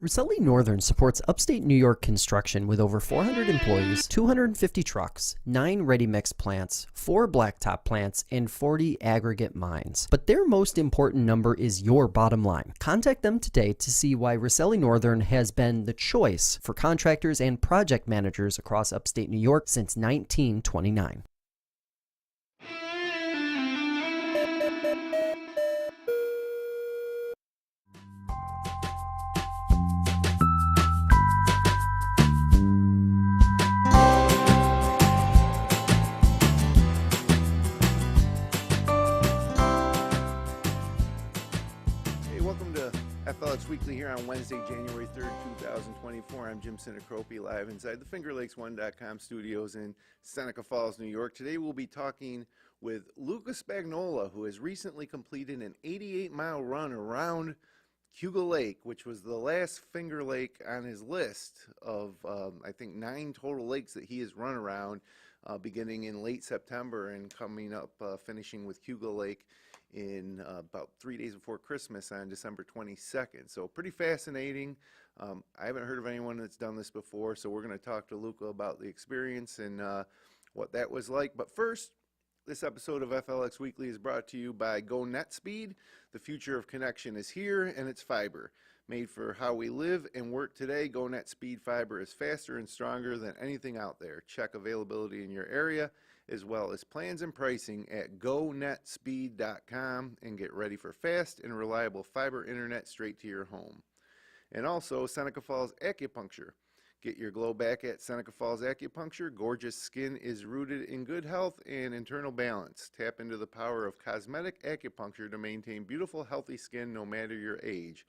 Roselli Northern supports upstate New York construction with over 400 employees, 250 trucks, 9 ready-mix plants, 4 blacktop plants, and 40 aggregate mines. But their most important number is your bottom line. Contact them today to see why Roselli Northern has been the choice for contractors and project managers across upstate New York since 1929. FLX Weekly here on Wednesday, January 3rd, 2024. I'm Jim Sinacropi, live inside the FingerLakes1.com studios in Seneca Falls, New York. Today we'll be talking with Luca Spagnolo, who has recently completed an 88-mile run around Cayuga Lake, which was the last Finger Lake on his list of, I think, 9 total lakes that he has run around, beginning in late September and coming up, finishing with Cayuga Lake in about 3 days before Christmas on December 22nd. So pretty fascinating. I haven't heard of anyone that's done this before, so we're going to talk to Luca about the experience and what that was like. But first, this episode of FLX Weekly is brought to you by GoNetSpeed. The future of connection is here, and it's fiber. Made for how we live and work today, GoNetSpeed fiber is faster and stronger than anything out there. Check availability in your area, as well as plans and pricing at gonetspeed.com, and get ready for fast and reliable fiber internet straight to your home. And also Seneca Falls Acupuncture. Get your glow back at Seneca Falls Acupuncture. Gorgeous skin is rooted in good health and internal balance. Tap into the power of cosmetic acupuncture to maintain beautiful, healthy skin no matter your age.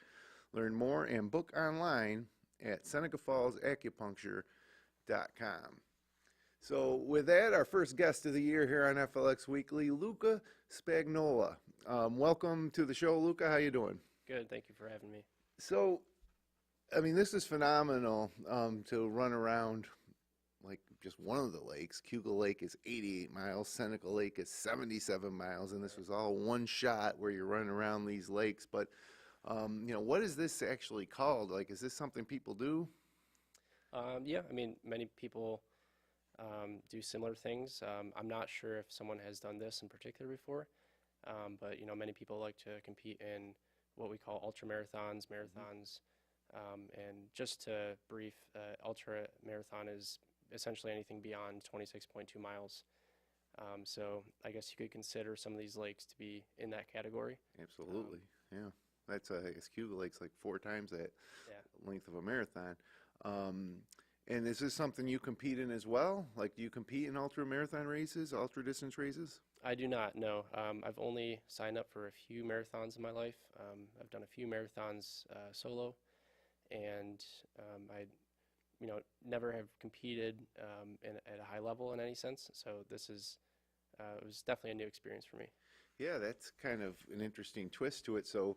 Learn more and book online at SenecaFallsAcupuncture.com. So with that, our first guest of the year here on FLX Weekly, Luca Spagnolo. Welcome to the show, Luca. How you doing? Good. Thank you for having me. So, I mean, this is phenomenal to run around like just one of the lakes. Cayuga Lake is 88 miles. Seneca Lake is 77 miles. And this was all one shot where you're running around these lakes. But, you know, what is this actually called? Like, is this something people do? Yeah, I mean, many people do similar things. I'm not sure if someone has done this in particular before, but you know, many people like to compete in what we call ultra marathons, and just to brief, ultra marathon is essentially anything beyond 26.2 miles. So I guess you could consider some of these lakes to be in that category. Absolutely, yeah. That's I guess Cayuga Lake's like 4 times that length of a marathon. And is this something you compete in as well? Like, do you compete in ultra marathon races, ultra distance races? I do not, no. I've only signed up for a few marathons in my life. I've done a few marathons solo, and I, you know, never have competed at a high level in any sense. So this is, it was definitely a new experience for me. Yeah, that's kind of an interesting twist to it. So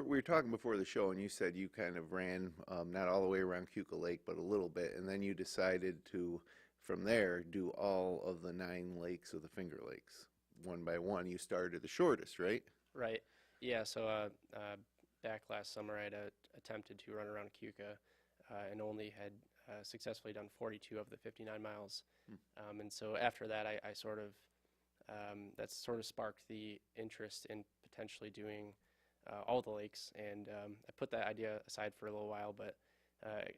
we were talking before the show, and you said you kind of ran not all the way around Cayuga Lake, but a little bit, and then you decided to, from there, do all of the 9 lakes of the Finger Lakes, one by one. You started the shortest, right? Right. Yeah, so back last summer, I had attempted to run around Cayuga and only had successfully done 42 of the 59 miles. And so after that, I sort of, that sort of sparked the interest in potentially doing all the lakes, and I put that idea aside for a little while, but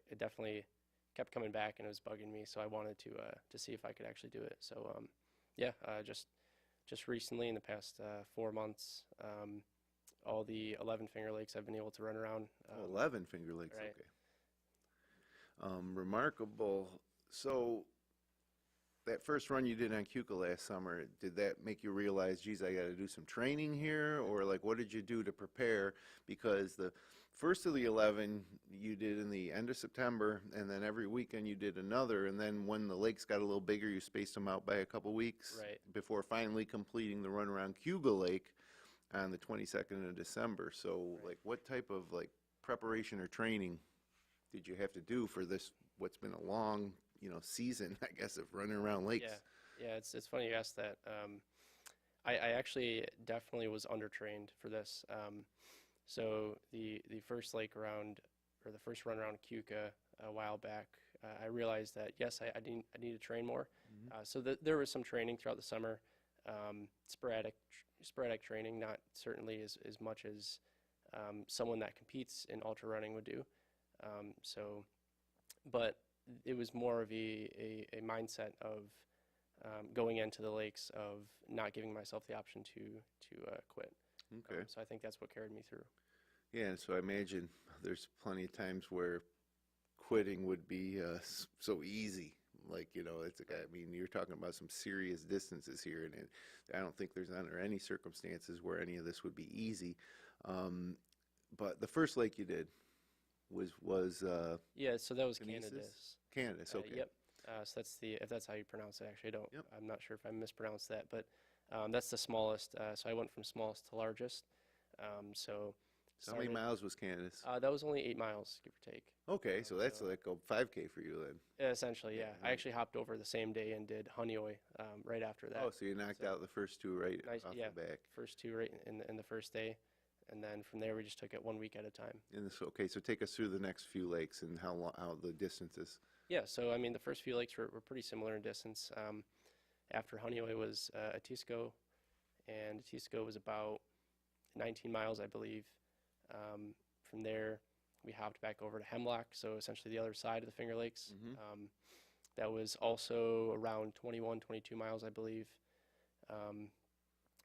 it definitely kept coming back and it was bugging me, so I wanted to see if I could actually do it. So yeah, just recently in the past 4 months, all the 11 Finger Lakes I've been able to run around. 11 Finger Lakes, right. Okay. Remarkable. So that first run you did on Cayuga last summer, did that make you realize, geez, I got to do some training here? Or like, what did you do to prepare? Because the first of the 11 you did in the end of September, and then every weekend you did another, and then when the lakes got a little bigger, you spaced them out by a couple weeks before finally completing the run around Cayuga Lake on the 22nd of December. So like, what type of like preparation or training did you have to do for this, what's been a long, you know, season, I guess, of running around lakes? Yeah, it's funny you asked that. I actually definitely was undertrained for this. So the first lake around, or the first run around Cayuga a while back, I realized that yes, I need to train more. So there was some training throughout the summer, sporadic training, not certainly as much as someone that competes in ultra running would do. But it was more of a mindset of going into the lakes of not giving myself the option to quit. Okay. So I think that's what carried me through. Yeah, and so I imagine there's plenty of times where quitting would be so easy. Like, it's I mean, you're talking about some serious distances here, and I don't think there's under any circumstances where any of this would be easy. But the first lake you did was Yeah, so that was Canisius? Canada's. Canada's, okay. Yep. So that's if that's how you pronounce it. Actually, I don't. Yep. I'm not sure if I mispronounced that, but that's the smallest. So I went from smallest to largest. So So how many miles was Canada's? that was only 8 miles, give or take. Okay, so that's like a 5K for you then. Essentially, yeah. I actually hopped over the same day and did Honeyoi right after that. Oh, so you knocked out the first two right off yeah, the back. first two right in the first day, and then from there we just took it 1 week at a time. Okay, so take us through the next few lakes and how the distances. Yeah, so I mean the first few lakes were pretty similar in distance. After Honeyoi was Atisco, and Atisco was about 19 miles, I believe. From there, we hopped back over to Hemlock, so essentially the other side of the Finger Lakes. That was also around 21, 22 miles, I believe. And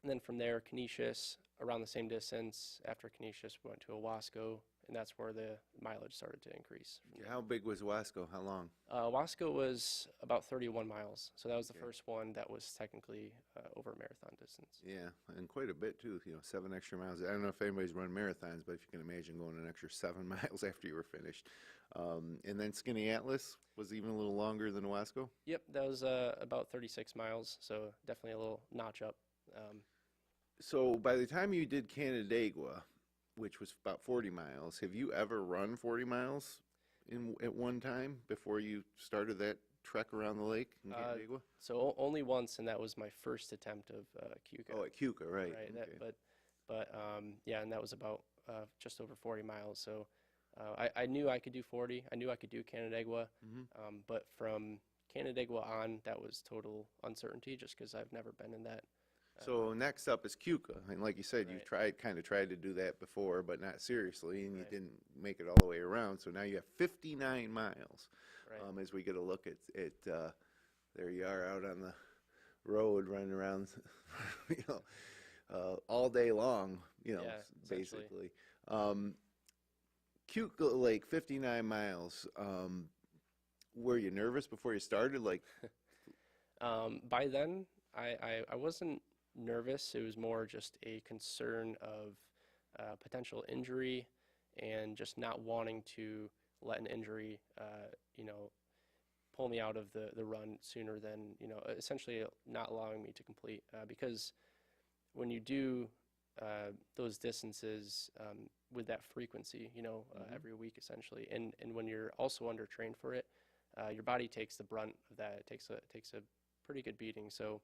then from there, Canisius, around the same distance. After Canisius, we went to Owasco, and that's where the mileage started to increase. How big was Wasco? How long? Owasco was about 31 miles, so that was the Okay. first one that was technically over marathon distance. Yeah, and quite a bit too. 7 extra miles. I don't know if anybody's run marathons, but if you can imagine going an extra 7 miles after you were finished. And then Skinny Atlas was even a little longer than Wasco. Yep, that was about 36 miles, so definitely a little notch up. So by the time you did Canandaigua, which was about 40 miles, have you ever run 40 miles at one time before you started that trek around the lake in Canandaigua? So only once, and that was my first attempt of Cayuga. Oh, at Cayuga, right. Right. Okay. Yeah, and that was about just over 40 miles. So I knew I could do 40. I knew I could do Canandaigua. But from Canandaigua on, that was total uncertainty, just because I've never been in that. So next up is Cayuga, and like you said, you Right. tried to do that before, but not seriously, and you Right. didn't make it all the way around. So now you have 59 miles. Right. As we get a look at there you are out on the road running around, all day long, Yeah, essentially. basically. Cayuga Lake, 59 miles. Were you nervous before you started? Like, By then, I wasn't nervous. It was more just a concern of potential injury and just not wanting to let an injury, pull me out of the run sooner than, essentially not allowing me to complete. Because when you do those distances with that frequency, every week essentially, and when you're also under trained for it, your body takes the brunt of that. It takes a pretty good beating. So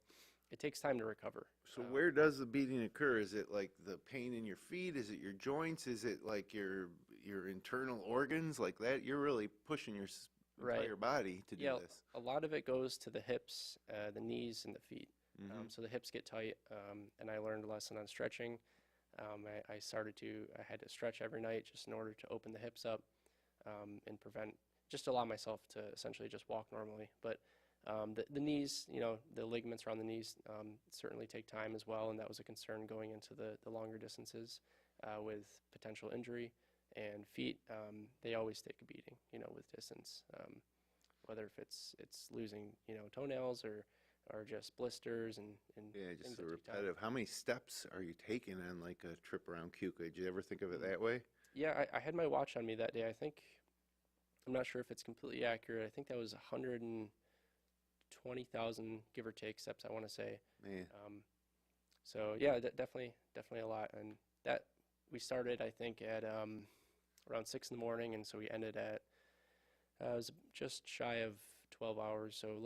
it takes time to recover. so where does the beating occur? Is it like the pain in your feet? Is it your joints? Is it like your internal organs like that? You're really pushing your entire body to do this. A lot of it goes to the hips, the knees, and the feet. So the hips get tight, and I learned a lesson on stretching. I had to stretch every night just in order to open the hips up and just allow myself to essentially just walk normally. But the knees, the ligaments around the knees certainly take time as well, and that was a concern going into the longer distances with potential injury. And feet, they always take a beating, with distance, whether if it's losing, toenails or just blisters and Yeah, things just that the take time. repetitive. How many steps are you taking on like a trip around Cayuga? Did you ever think of it that way? Yeah, I had my watch on me that day. I'm not sure if it's completely accurate. I think that was 120,000, give or take, steps, I want to say. Man, So yeah, definitely a lot. And that we started, I think, at around 6 in the morning, and so we ended at it was just shy of 12 hours. So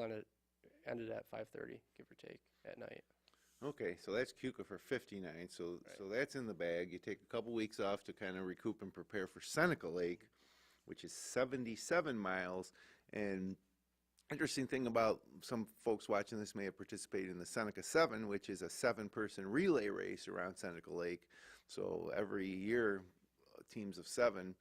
ended at 5:30, give or take, at night. Okay, so that's Cayuga for 59. So that's in the bag. You take a couple weeks off to kind of recoup and prepare for Seneca Lake, which is 77 miles. And interesting thing about some folks watching this may have participated in the Seneca 7, which is a 7-person relay race around Seneca Lake. So every year, teams of 7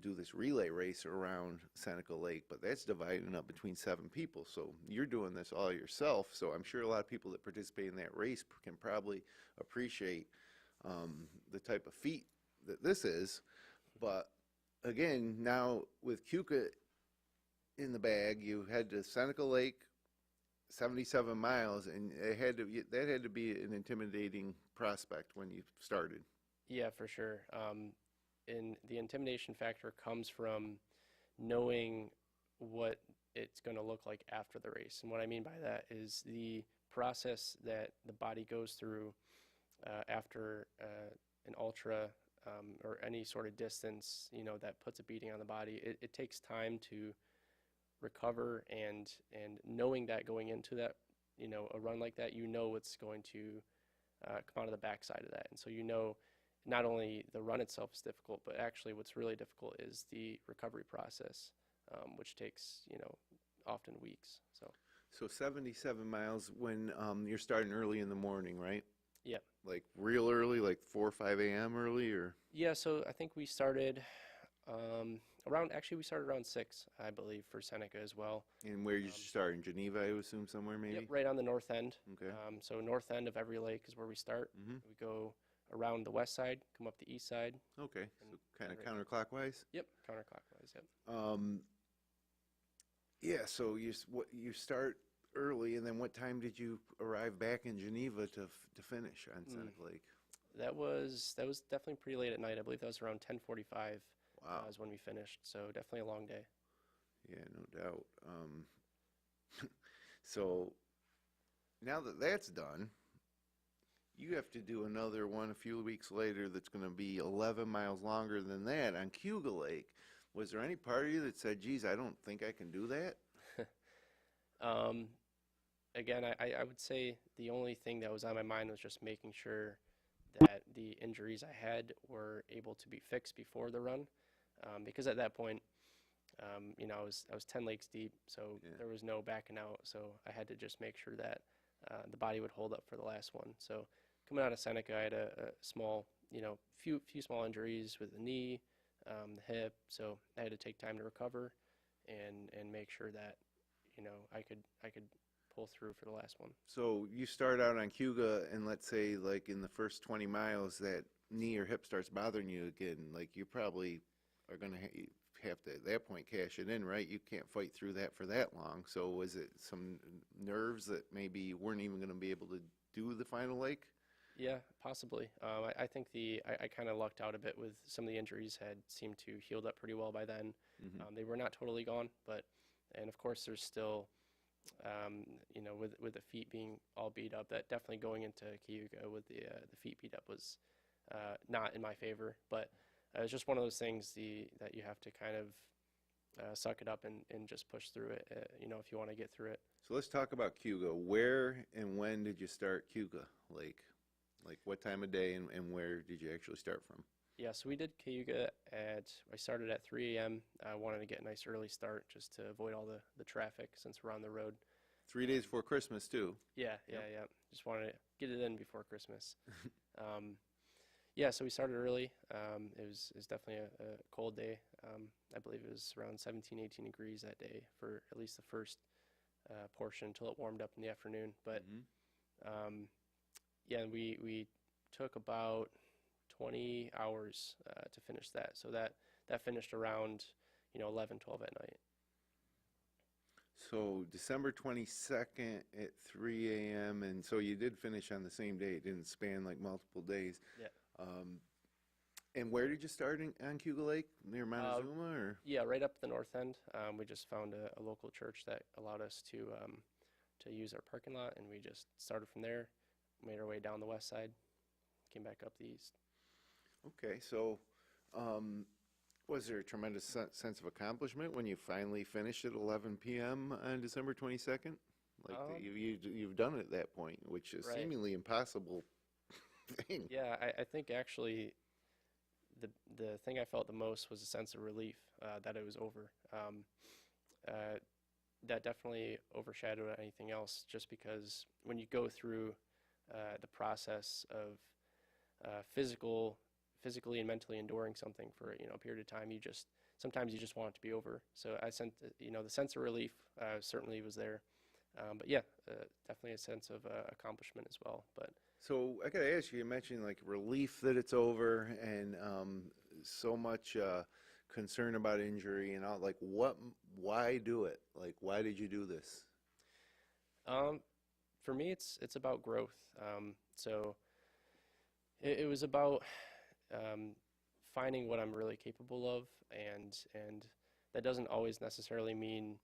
do this relay race around Seneca Lake, but that's divided up between 7 people. So you're doing this all yourself. So I'm sure a lot of people that participate in that race can probably appreciate the type of feat that this is. But again, now with Cayuga in the bag, you head to Seneca Lake, 77 miles, and that had to be an intimidating prospect when you started. Yeah, for sure. And the intimidation factor comes from knowing what it's going to look like after the race. And what I mean by that is the process that the body goes through after an ultra or any sort of distance, that puts a beating on the body. It takes time to recover, and knowing that going into that, a run like that, what's going to come out of the backside of that. And so not only the run itself is difficult, but actually what's really difficult is the recovery process, which takes, often weeks. So 77 miles when you're starting early in the morning, right? Yeah. Like real early, like 4 or 5 a.m. early, or? Yeah, so I think we started we started around 6, I believe, for Seneca as well. And where you start? In Geneva, I would assume, somewhere maybe? Yep, right on the north end. Okay. So north end of every lake is where we start. Mm-hmm. We go around the west side, come up the east side. Okay, so kind of counterclockwise? Yep, counterclockwise, yep. Yeah, so you start early, and then what time did you arrive back in Geneva to finish on Seneca Lake? That was definitely pretty late at night. I believe that was around 10:45. Wow. Is when we finished, so definitely a long day. Yeah, no doubt. So now that that's done, you have to do another one a few weeks later that's going to be 11 miles longer than that on Cayuga Lake. Was there any part of you that said, geez, I don't think I can do that? Again, I would say the only thing that was on my mind was just making sure that the injuries I had were able to be fixed before the run, because at that point, I was 10 lakes deep, so there was no backing out. So I had to just make sure that the body would hold up for the last one. So coming out of Seneca, I had a small, few small injuries with the knee, the hip. So I had to take time to recover and make sure that I could pull through for the last one. So you start out on Cayuga, and let's say like in the first 20 miles that knee or hip starts bothering you again, like you probably are going to have to at that point cash it in, right? You can't fight through that for that long. So was it some nerves that maybe weren't even going to be able to do the final lake? Yeah, possibly. I think I kind of lucked out a bit with some of the injuries had seemed to healed up pretty well by then. Mm-hmm. They were not totally gone, and of course there's still, with the feet being all beat up, that definitely going into Cayuga with the feet beat up was not in my favor. But it's just one of those things that you have to kind of suck it up and just push through it, if you want to get through it. So let's talk about Cayuga. Where and when did you start Cayuga Lake? Like what time of day and where did you actually start from? Yeah, so we did Cayuga I started at 3 a.m. I wanted to get a nice early start just to avoid all the traffic since we're on the road. 3 days before Christmas too. Yeah. Just wanted to get it in before Christmas. Yeah, so we started early. It was definitely a cold day. I believe it was around 17, 18 degrees that day for at least the first portion until it warmed up in the afternoon. But yeah, we took about 20 hours to finish that. So that finished around 11, 12 at night. So December 22nd at 3 a.m. And so you did finish on the same day. It didn't span like multiple days. Yeah. And where did you start on Cayuga Lake? Near Montezuma, or? Yeah, right up the north end. We just found a local church that allowed us to use our parking lot, and we just started from there, made our way down the west side, came back up the east. Okay, so was there a tremendous sense of accomplishment when you finally finished at 11 p.m. on December 22nd? Like Um, you've done it at that point, which is right. seemingly impossible thing. Yeah, I think actually the thing I felt the most was a sense of relief that it was over. Uh, that definitely overshadowed anything else, just because when you go through the process of physically and mentally enduring something for a period of time, sometimes you just want it to be over. So the sense of relief certainly was there, but yeah, definitely a sense of accomplishment as well. But So I gotta ask you, you mentioned like relief that it's over and so much concern about injury and all. Like why do it? Like why did you do this? um, for me, it's about growth. So it was about um, finding what I'm really capable of, and that doesn't always necessarily mean,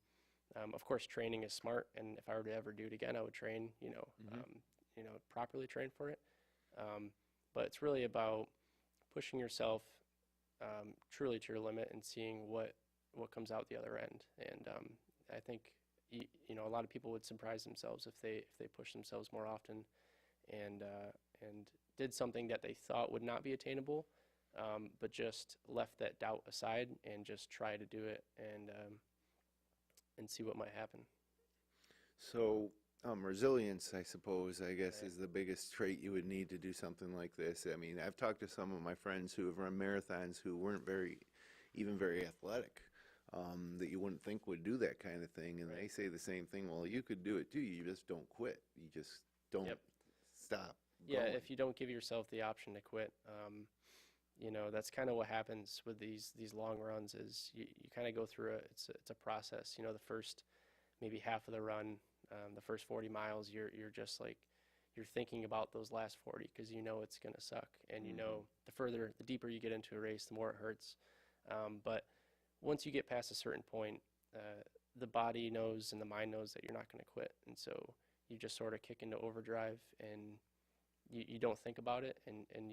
of course, training is smart, and if I were to ever do it again, I would train, Hmm. properly train for it. Um, but it's really about pushing yourself truly to your limit and seeing what comes out the other end. And I think a lot of people would surprise themselves if they push themselves more often and did something that they thought would not be attainable, but just left that doubt aside and just try to do it and see what might happen. So resilience, I suppose, I guess, Right. is the biggest trait you would need to do something like this. I mean, I've talked to some of my friends who have run marathons who weren't even very athletic, that you wouldn't think would do that kind of thing, and Right. they say the same thing. Well, you could do it too. You just don't quit. You just don't Yep. stop Yeah. going. If you don't give yourself the option to quit, that's kind of what happens with these long runs. Is you kind of go through it's a process. The first maybe half of the run, the first 40 miles, you're just like you're thinking about those last 40 because it's gonna suck, and Hmm. the deeper you get into a race, the more it hurts. But once you get past a certain point, the body knows and the mind knows that you're not gonna quit, and so you just sort of kick into overdrive, and you don't think about it, and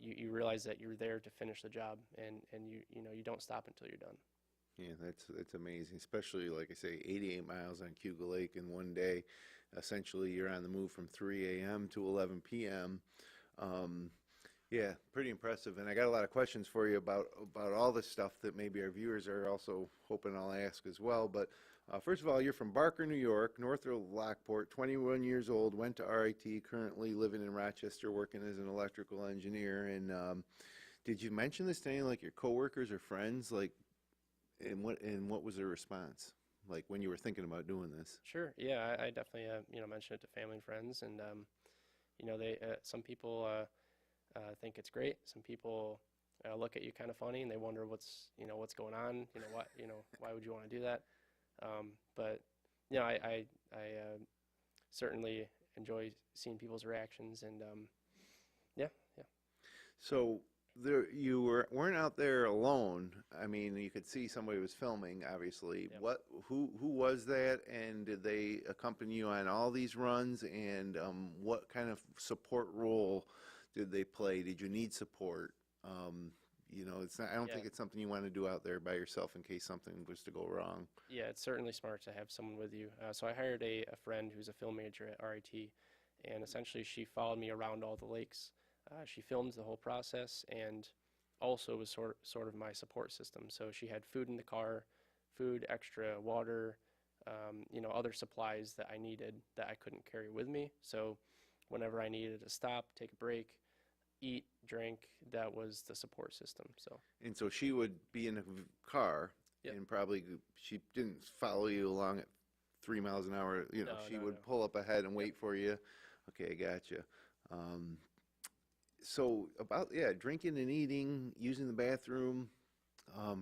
you realize that you're there to finish the job, and you don't stop until you're done. Yeah, that's amazing. Especially like I say, 88 miles on Cayuga Lake in one day. Essentially, you're on the move from 3 a.m. to 11 p.m. Um, yeah, pretty impressive. And I got a lot of questions for you about all this stuff that maybe our viewers are also hoping I'll ask as well. But first of all, you're from Barker, New York, north of Lockport, 21 years old, went to RIT, currently living in Rochester, working as an electrical engineer. And did you mention this to any like your coworkers or friends? Like, and what was their response? Like when you were thinking about doing this? Sure. Yeah, I definitely mention it to family and friends, and they some people think it's great. Some people look at you kind of funny, and they wonder what's going on. Why would you want to do that? But I certainly enjoy seeing people's reactions, and yeah, yeah, So you weren't out there alone. I mean, you could see somebody was filming, obviously. yeah. Who was that, and did they accompany you on all these runs? And what kind of support role did they play? Did you need support? It's not. I don't Yeah. think it's something you want to do out there by yourself in case something was to go wrong. Yeah, it's certainly smart to have someone with you. So I hired a friend who's a film major at RIT, and essentially she followed me around all the lakes. She filmed the whole process and also was sort of my support system. So she had food in the car, food, extra water, other supplies that I needed that I couldn't carry with me. So whenever I needed to stop, take a break, eat, drink, that was the support system. So And so she would be in a car, yep. and probably she didn't follow you along at 3 miles an hour. No, She no, would no. pull up ahead and Yep. wait for you. Okay, I gotcha. Um, so about drinking and eating, using the bathroom.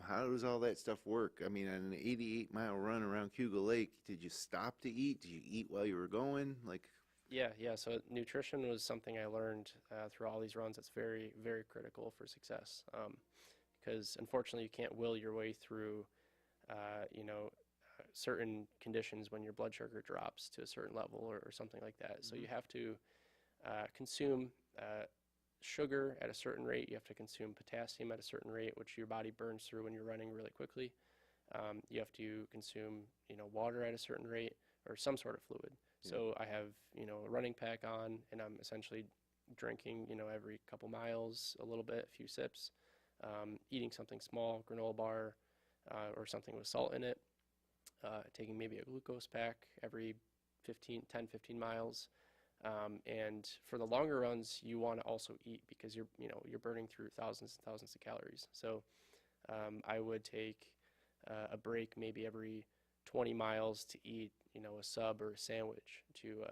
How does all that stuff work? I mean, on an 88-mile run around Cayuga Lake, did you stop to eat? Did you eat while you were going? Like, Yeah, yeah. So nutrition was something I learned through all these runs. That's very, very critical for success. Because unfortunately, you can't will your way through, certain conditions when your blood sugar drops to a certain level or something like that. So you mhm. have to consume sugar at a certain rate. You have to consume potassium at a certain rate, which your body burns through when you're running really quickly. You have to consume, water at a certain rate, or some sort of fluid. Yeah. So I have, a running pack on, and I'm essentially drinking, every couple miles, a little bit, a few sips, eating something small, granola bar, or something with salt in it, taking maybe a glucose pack every 10, 15 miles. And for the longer runs, you want to also eat because you're burning through thousands and thousands of calories. So I would take a break maybe every 20 miles to eat, a sub or a sandwich to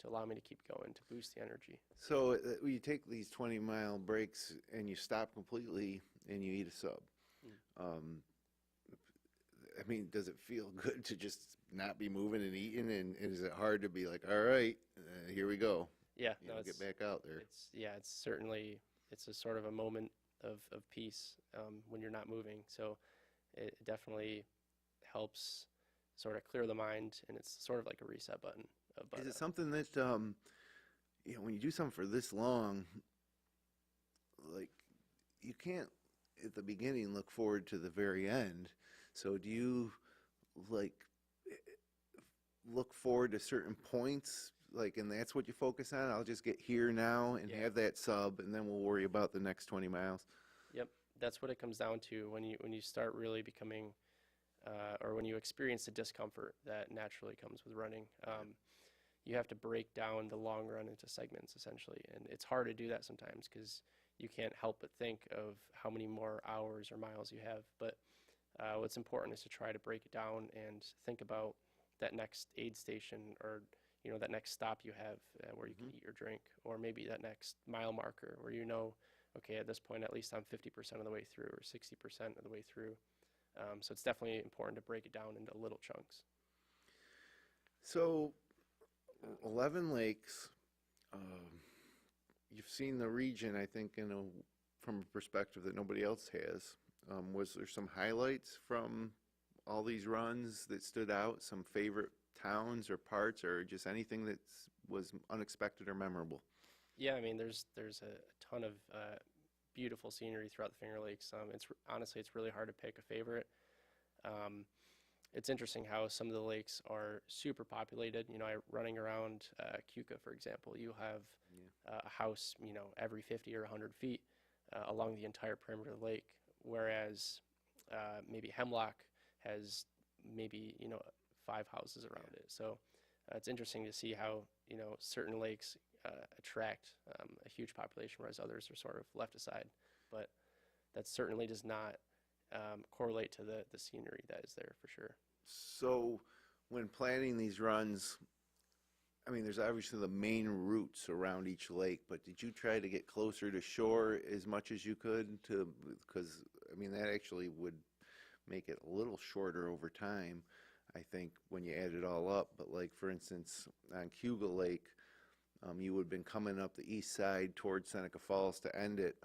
allow me to keep going, to boost the energy. So you take these 20-mile breaks and you stop completely and you eat a sub. Mm. I mean, does it feel good to just not be moving and eating? And is it hard to be like, all right, here we go? Yeah, Get back out there. It's certainly, it's a sort of a moment of peace when you're not moving. So it definitely helps sort of clear the mind, and it's sort of like a reset button. Is it something that, when you do something for this long, like you can't at the beginning look forward to the very end. So do you like look forward to certain points, like, and that's what you focus on? I'll just get here now and have that sub, and then we'll worry about the next 20 miles. Yep, that's what it comes down to when you start really becoming, or when you experience the discomfort that naturally comes with running. You have to break down the long run into segments essentially, and it's hard to do that sometimes because you can't help but think of how many more hours or miles you have. But what's important is to try to break it down and think about that next aid station, or that next stop you have where you can eat or drink, or maybe that next mile marker where okay, at this point at least I'm 50% of the way through or 60% of the way through. So it's definitely important to break it down into little chunks. So 11 lakes, you've seen the region, I think, from a perspective that nobody else has. Was there some highlights from all these runs that stood out, some favorite towns or parts, or just anything that was unexpected or memorable? Yeah, I mean, there's a ton of beautiful scenery throughout the Finger Lakes. Honestly, it's really hard to pick a favorite. It's interesting how some of the lakes are super populated. Running around Cayuga, for example, you have a house, every 50 or 100 feet along the entire perimeter of the lake, whereas maybe Hemlock has maybe 5 houses around it. So it's interesting to see how certain lakes attract a huge population, whereas others are sort of left aside. But that certainly does not correlate to the scenery that is there for sure. So when planning these runs, I mean, there's obviously the main routes around each lake, but did you try to get closer to shore as much as you could because, I mean, that actually would make it a little shorter over time, I think, when you add it all up. But like, for instance, on Cayuga Lake, you would have been coming up the east side towards Seneca Falls to end it.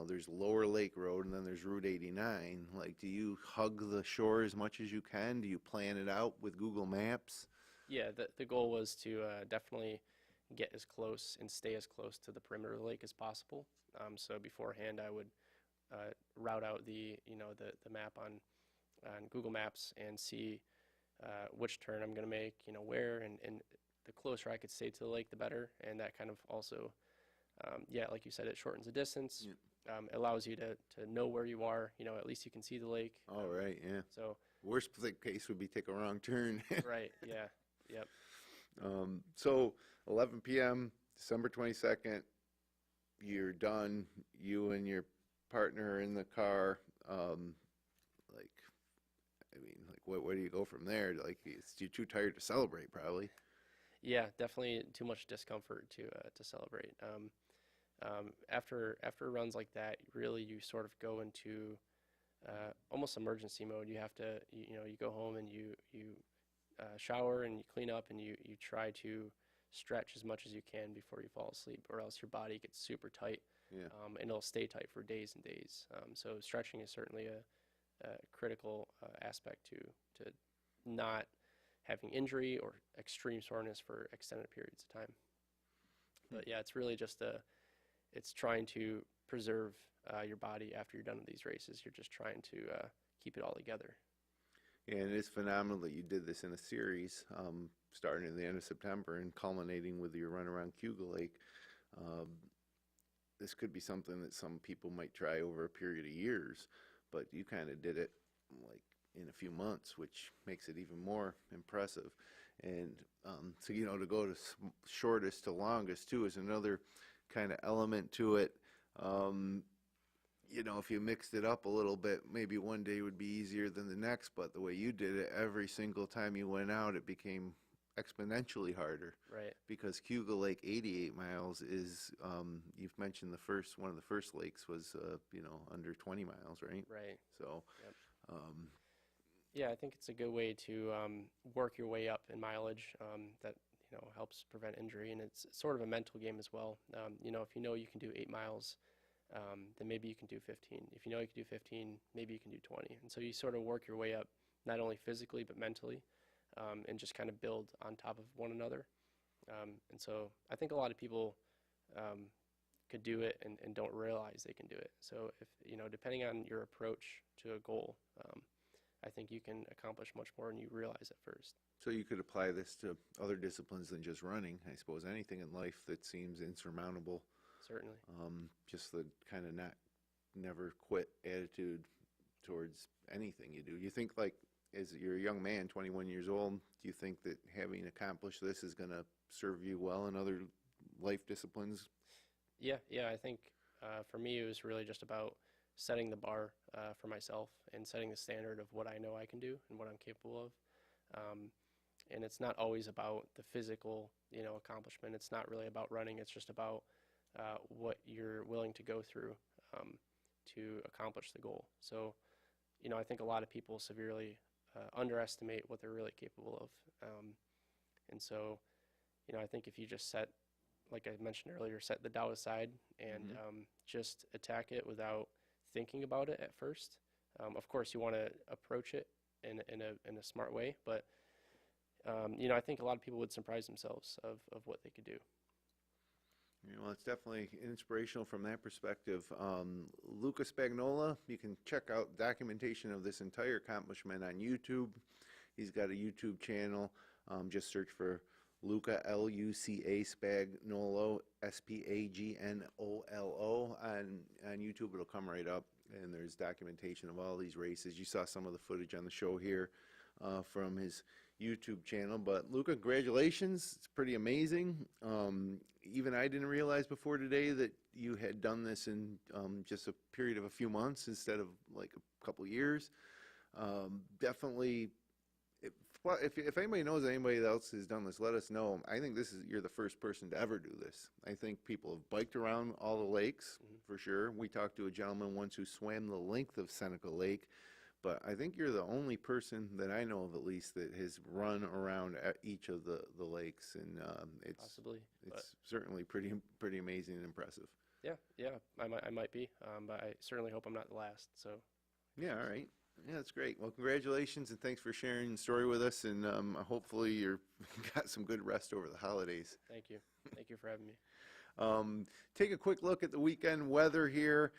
There's Lower Lake Road and then there's Route 89. Like, do you hug the shore as much as you can? Do you plan it out with Google Maps? Yeah, the goal was to definitely get as close and stay as close to the perimeter of the lake as possible. So beforehand, I would route out the map on Google Maps and see which turn I'm going to make, where, and the closer I could stay to the lake, the better. And that kind of also, like you said, it shortens the distance. Yeah. Allows you to know where you are. At least you can see the lake. All right, yeah. So worst case would be take a wrong turn. Right, yeah, yep. So 11 p.m., December 22nd, you're done. You and your partner are in the car. Where do you go from there? Like, you're too tired to celebrate, probably. Yeah, definitely too much discomfort to celebrate. After runs like that, really you sort of go into almost emergency mode. You have to, you go home and you shower and you clean up and you try to stretch as much as you can before you fall asleep, or else your body gets super tight. Yeah. And it'll stay tight for days and days. So stretching is certainly a critical aspect to not having injury or extreme soreness for extended periods of time. But yeah, it's really just it's trying to preserve your body after you're done with these races. You're just trying to keep it all together. And it's phenomenal that you did this in a series, starting at the end of September and culminating with your run around Cayuga Lake. Um, this could be something that some people might try over a period of years, but you kind of did it like in a few months, which makes it even more impressive. And so, to go to shortest to longest too is another kind of element to it. Um, if you mixed it up a little bit, maybe one day would be easier than the next, but the way you did it, every single time you went out, it became exponentially harder. Right. Because Cayuga Lake, 88 miles is, you've mentioned one of the first lakes was, under 20 miles, right? Right. So, Yep. um, Yeah, I think it's a good way to work your way up in mileage that helps prevent injury, and it's sort of a mental game as well. If you can do 8 miles, then maybe you can do 15. If you know you can do 15, maybe you can do 20. And so you sort of work your way up, not only physically but mentally, and just kind of build on top of one another. And so I think a lot of people could do it and don't realize they can do it. So if depending on your approach to a goal, I think you can accomplish much more than you realize at first. so you could apply this to other disciplines than just running. I suppose anything in life that seems insurmountable. Certainly. Just the kind of never quit attitude towards anything you do. You think, like, as you're a young man, 21 years old, do you think that having accomplished this is going to serve you well in other life disciplines? Yeah, I think for me it was really just about setting the bar for myself and setting the standard of what I know I can do and what I'm capable of. And it's not always about the physical, accomplishment. It's not really about running. It's just about what you're willing to go through to accomplish the goal. So, I think a lot of people severely underestimate what they're really capable of. And so, I think if you just set, like I mentioned earlier, set the doubt aside and just attack it without thinking about it at first. Of course, you want to approach it in a smart way, but I think a lot of people would surprise themselves of what they could do. Well, it's definitely inspirational from that perspective. Luca Spagnolo, you can check out documentation of this entire accomplishment on YouTube. He's got a YouTube channel. Just search for Luca, Luca Spagnolo, Spagnolo on YouTube. It'll come right up, and there's documentation of all these races. You saw some of the footage on the show here from his YouTube channel. But Luca, congratulations. It's pretty amazing. Even I didn't realize before today that you had done this in just a period of a few months instead of like a couple years. Definitely, if anybody knows anybody else has done this, let us know. I think you're the first person to ever do this. I think people have biked around all the lakes for sure. We talked to a gentleman once who swam the length of Seneca Lake. But I think you're the only person that I know of, at least, that has run around at each of the lakes, and it's certainly pretty amazing and impressive. Yeah, I might be, but I certainly hope I'm not the last. So. Yeah, all right. Yeah, that's great. Well, congratulations, and thanks for sharing the story with us, and hopefully you got some good rest over the holidays. Thank you. Thank you for having me. Take a quick look at the weekend weather here.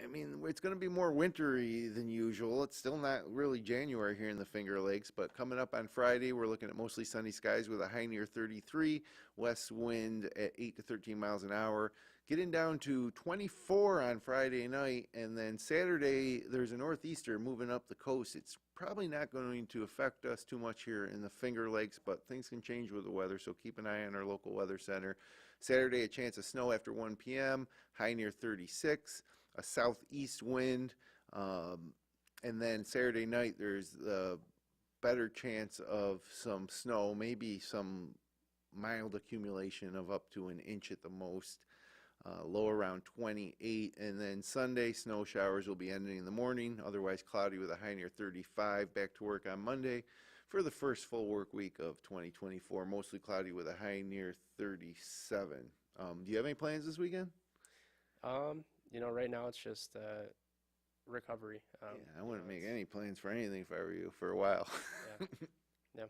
I mean, it's going to be more wintry than usual. It's still not really January here in the Finger Lakes, but coming up on Friday, we're looking at mostly sunny skies with a high near 33, west wind at 8 to 13 miles an hour. Getting down to 24 on Friday night, and then Saturday, there's a northeaster moving up the coast. It's probably not going to affect us too much here in the Finger Lakes, but things can change with the weather, so keep an eye on our local weather center. Saturday, a chance of snow after 1 p.m., high near 36. A southeast wind, and then Saturday night there's a better chance of some snow, maybe some mild accumulation of up to an inch at the most, low around 28, and then Sunday snow showers will be ending in the morning, otherwise cloudy with a high near 35. Back to work on Monday for the first full work week of 2024, mostly cloudy with a high near 37. Do you have any plans this weekend? Right now it's just recovery. Yeah, I wouldn't make any plans for anything if I were you for a while. Yeah.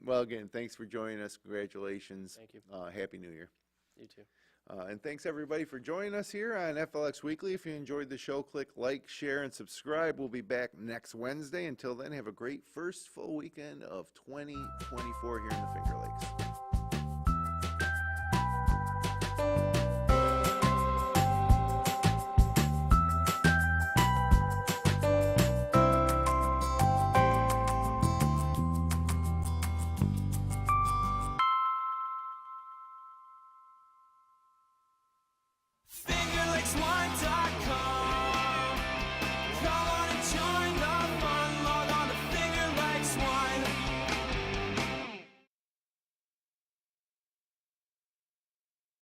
Well, again, thanks for joining us. Congratulations. Thank you. Happy New Year. You too. And thanks everybody for joining us here on FLX Weekly. If you enjoyed the show, click like, share, and subscribe. We'll be back next Wednesday. Until then, have a great first full weekend of 2024 here in the Finger Lakes.